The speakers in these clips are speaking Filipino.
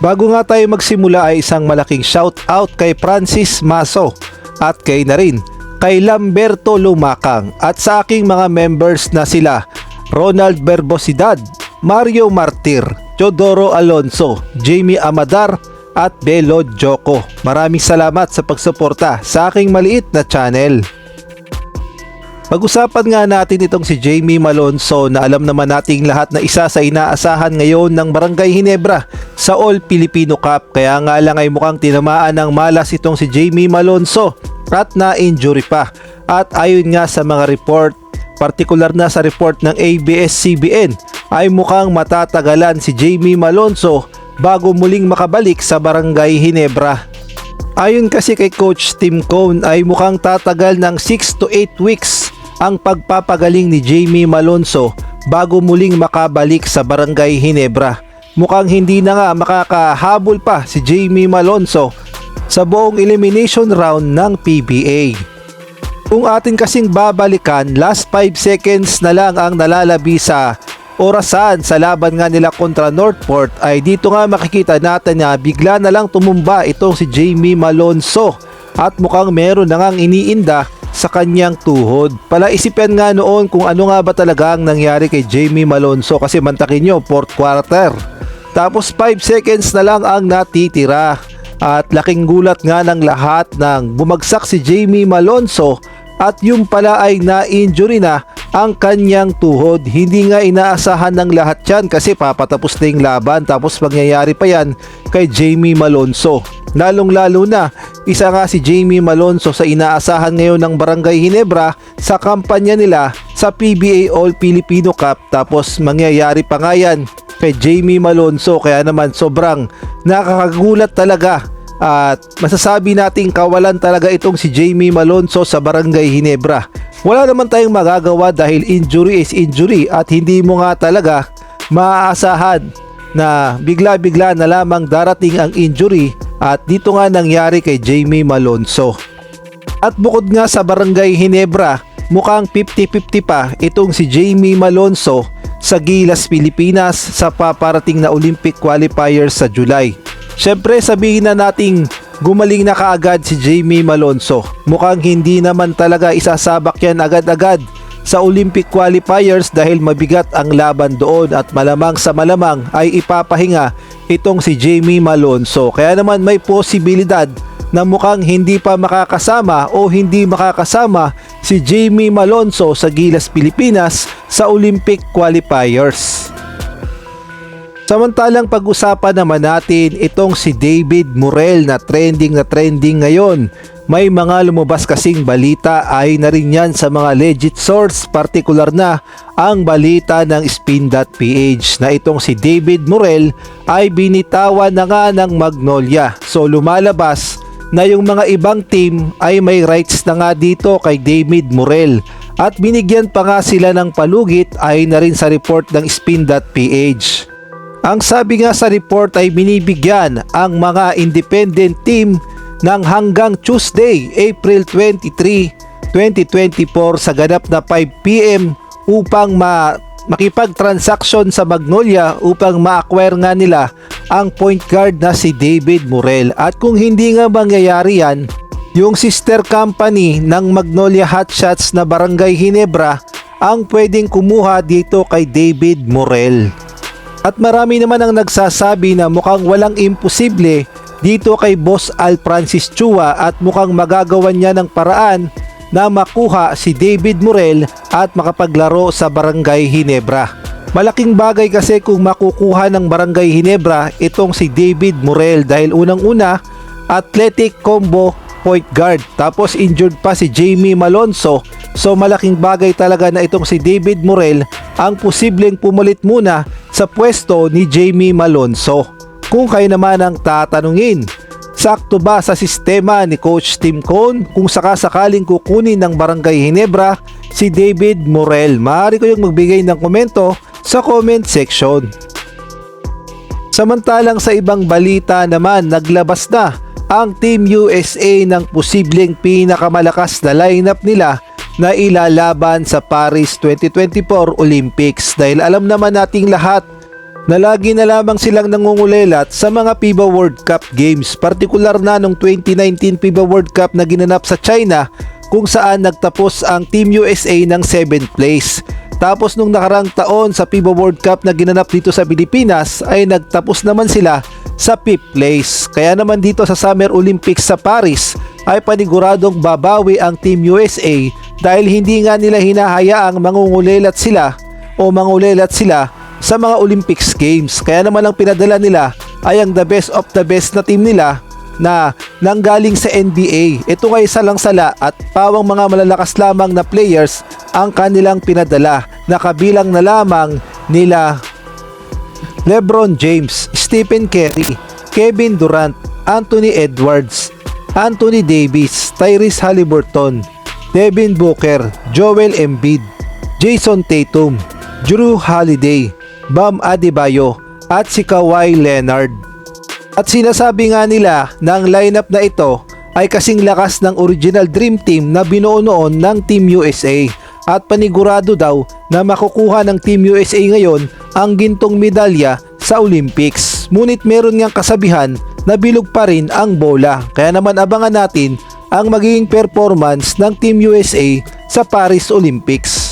Bago nga tayo magsimula ay isang malaking shout out kay Francis Maso at kay na rin kay Lamberto Lumakang at sa aking mga members na sila Ronald Berbosidad, Mario Martir, Teodoro Alonso, Jamie Amadar at Belo Joko. Maraming salamat sa pagsuporta sa aking maliit na channel. Pag-usapan nga natin itong si Jamie Malonzo na alam naman nating lahat na isa sa inaasahan ngayon ng Barangay Ginebra sa All Filipino Cup. Kaya nga lang ay mukhang tinamaan ng malas itong si Jamie Malonzo at na-injury pa. At ayon nga sa mga report, partikular na sa report ng ABS-CBN, ay mukhang matatagalan si Jamie Malonzo bago muling makabalik sa Barangay Ginebra. Ayon kasi kay Coach Tim Cone ay mukhang tatagal ng 6 to 8 weeks ang pagpapagaling ni Jamie Malonzo bago muling makabalik sa Barangay Ginebra. Mukhang hindi na nga makakahabol pa si Jamie Malonzo sa buong elimination round ng PBA. Kung atin kasing babalikan, last 5 seconds na lang ang nalalabi sa orasan sa laban nga nila kontra Northport, ay dito nga makikita natin na bigla na lang tumumba itong si Jamie Malonzo at mukhang meron na ngang iniinda sa kanyang tuhod. Palaisipan nga noon kung ano nga ba talaga ang nangyari kay Jamie Malonzo kasi mantakin nyo 4th quarter. Tapos 5 seconds na lang ang natitira at laking gulat nga ng lahat nang bumagsak si Jamie Malonzo at yung pala ay na-injury na ang kanyang tuhod. Hindi nga inaasahan ng lahat yan kasi papatapos na yung laban tapos mangyayari pa yan kay Jamie Malonzo. Lalong lalo na isa nga si Jamie Malonzo sa inaasahan ngayon ng Barangay Ginebra sa kampanya nila sa PBA All Filipino Cup, tapos mangyayari pa nga yan kay Jamie Malonzo. Kaya naman sobrang nakakagulat talaga at masasabi nating kawalan talaga itong si Jamie Malonzo sa Barangay Ginebra. Wala naman tayong magagawa dahil injury is injury at hindi mo nga talaga maaasahan na bigla-bigla na lamang darating ang injury at dito nga nangyari kay Jamie Malonzo. At bukod nga sa Barangay Ginebra, mukhang 50-50 pa itong si Jamie Malonzo sa Gilas, Pilipinas sa paparating na Olympic qualifiers sa July. Syempre sabihin na nating gumaling na kaagad si Jamie Malonzo. Mukhang hindi naman talaga isasabak yan agad-agad sa Olympic qualifiers dahil mabigat ang laban doon at malamang sa malamang ay ipapahinga itong si Jamie Malonzo. Kaya naman may posibilidad na mukhang hindi pa makakasama o hindi makakasama si Jamie Malonzo sa Gilas, Pilipinas sa Olympic qualifiers. Samantalang pag-usapan naman natin itong si David Morel na trending ngayon. May mga lumabas kasing balita ay na rin yan sa mga legit source, partikular na ang balita ng Spin.ph na itong si David Morel ay binitawan na nga ng Magnolia. So lumalabas na yung mga ibang team ay may rights na nga dito kay David Morel at binigyan pa nga sila ng palugit ay na rin sa report ng Spin.ph. Ang sabi nga sa report ay binibigyan ang mga independent team ng hanggang Tuesday, April 23, 2024 sa ganap na 5 PM upang makipag-transaction sa Magnolia upang ma-acquire nga nila ang point guard na si David Morel. At kung hindi nga mangyayari yan, yung sister company ng Magnolia Hotshots na Barangay Ginebra ang pwedeng kumuha dito kay David Morel. At marami naman ang nagsasabi na mukhang walang imposible dito kay Boss Al Francis Chua at mukhang magagawan niya ng paraan na makuha si David Morel at makapaglaro sa Barangay Ginebra. Malaking bagay kasi kung makukuha ng Barangay Ginebra itong si David Morel dahil unang-una athletic combo point guard, tapos injured pa si Jamie Malonzo. So malaking bagay talaga na itong si David Morel ang posibleng pumalit muna sa pwesto ni Jamie Malonzo. Kung kayo naman ang tatanungin, sakto ba sa sistema ni Coach Tim Cone kung sakasakaling kukunin ng Barangay Ginebra si David Morel? Maaari ko yung magbigay ng komento sa comment section. Samantalang sa ibang balita naman, naglabas na ang Team USA ng posibleng pinakamalakas na lineup nila na ilalaban sa Paris 2024 Olympics. Dahil alam naman nating lahat na lagi na lamang silang nangungulelat sa mga FIBA World Cup games, partikular na nung 2019 FIBA World Cup na ginanap sa China kung saan nagtapos ang Team USA ng 7th place. Tapos nung nakarang taon sa FIBA World Cup na ginanap dito sa Pilipinas ay nagtapos naman sila sa 5th place. Kaya naman dito sa Summer Olympics sa Paris ay paniguradong babawi ang Team USA dahil hindi nga nila hinahayaang mangungulelat sila sa mga Olympics Games. Kaya naman ang pinadala nila ay ang the best of the best na team nila na nanggaling sa NBA. Ito ay salang-sala at pawang mga malalakas lamang na players ang kanilang pinadala na kabilang na lamang nila LeBron James, Stephen Curry, Kevin Durant, Anthony Edwards, Anthony Davis, Tyrese Haliburton, Devin Booker, Joel Embiid, Jason Tatum, Jrue Holiday, Bam Adebayo at si Kawhi Leonard. At sinasabi nga nila na ang lineup na ito ay kasing lakas ng original Dream Team na binuo noon ng Team USA at panigurado daw na makukuha ng Team USA ngayon ang gintong medalya sa Olympics. Ngunit meron ngang kasabihan na bilog pa rin ang bola, kaya naman abangan natin ang magiging performance ng Team USA sa Paris Olympics.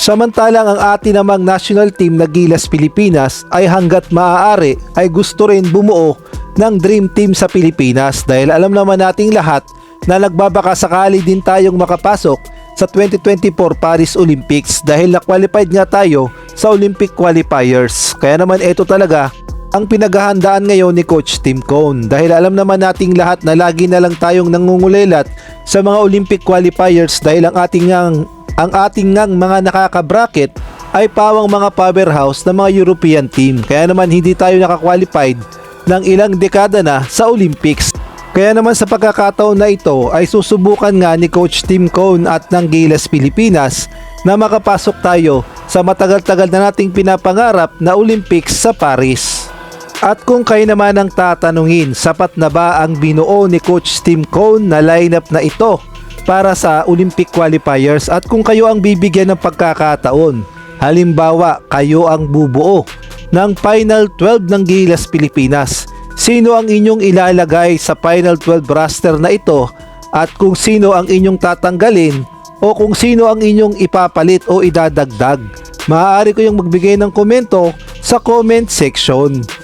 Samantalang ang atin namang national team na Gilas Pilipinas ay hanggat maaari ay gusto rin bumuo ng dream team sa Pilipinas dahil alam naman nating lahat na nagbabaka sakali din tayong makapasok sa 2024 Paris Olympics dahil na-qualified nga tayo sa Olympic qualifiers. Kaya naman ito talaga ang pinaghahandaan ngayon ni Coach Tim Cone dahil alam naman nating lahat na lagi na lang tayong nangungulelat sa mga Olympic qualifiers dahil ang ating ngang mga nakaka-bracket ay pawang mga powerhouse na mga European team. Kaya naman hindi tayo nakakwalified ng ilang dekada na sa Olympics. Kaya naman sa pagkakataon na ito ay susubukan nga ni Coach Tim Cone at ng Gilas Pilipinas na makapasok tayo sa matagal-tagal na nating pinapangarap na Olympics sa Paris. At kung kayo naman ang tatanungin, sapat na ba ang binuo ni Coach Tim Cone na lineup na ito para sa Olympic qualifiers at kung kayo ang bibigyan ng pagkakataon, halimbawa kayo ang bubuo ng Final 12 ng Gilas Pilipinas, sino ang inyong ilalagay sa Final 12 roster na ito at kung sino ang inyong tatanggalin o kung sino ang inyong ipapalit o idadagdag? Maaari ko yung magbigay ng komento sa comment section.